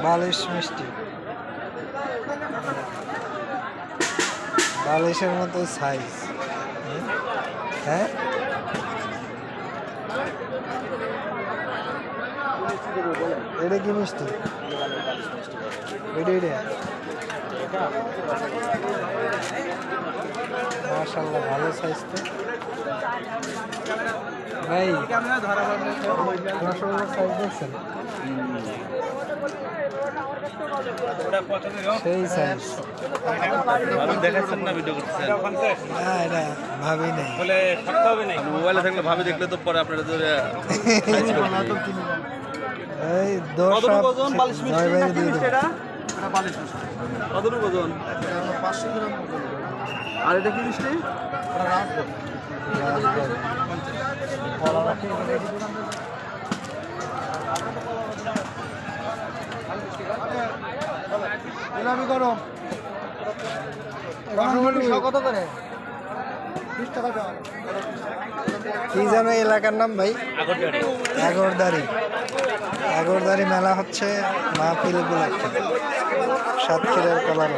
বালিশ মিষ্টি, বালিশের মতো সাইজ। হ্যাঁ, এটা কি মিষ্টি? মাশাআল্লাহ, ভালো সাইজ তো ভাই। রসগোল্লার সাইজ দেখছেন? সেই সাইজ। দেখাচ্ছেন না, ভিডিও করতেছেন না, এটা ভাবি নাই। মোবাইলে থাকলে ভাবি দেখলে তো পরে আপনারা এই দোষ জয় ভাই দিয়ে দেবো। কতটুকু ওজন? 500 গ্রাম। আর এটা কি মিষ্টি? গোলাপি গরম। কত করে? 20 টাকা দাও। কি যেন এলাকার নাম ভাই? আগরদারি। আগরদারি মেলা হচ্ছে মাহফিল উপলক্ষে সাতক্ষীরার কলার।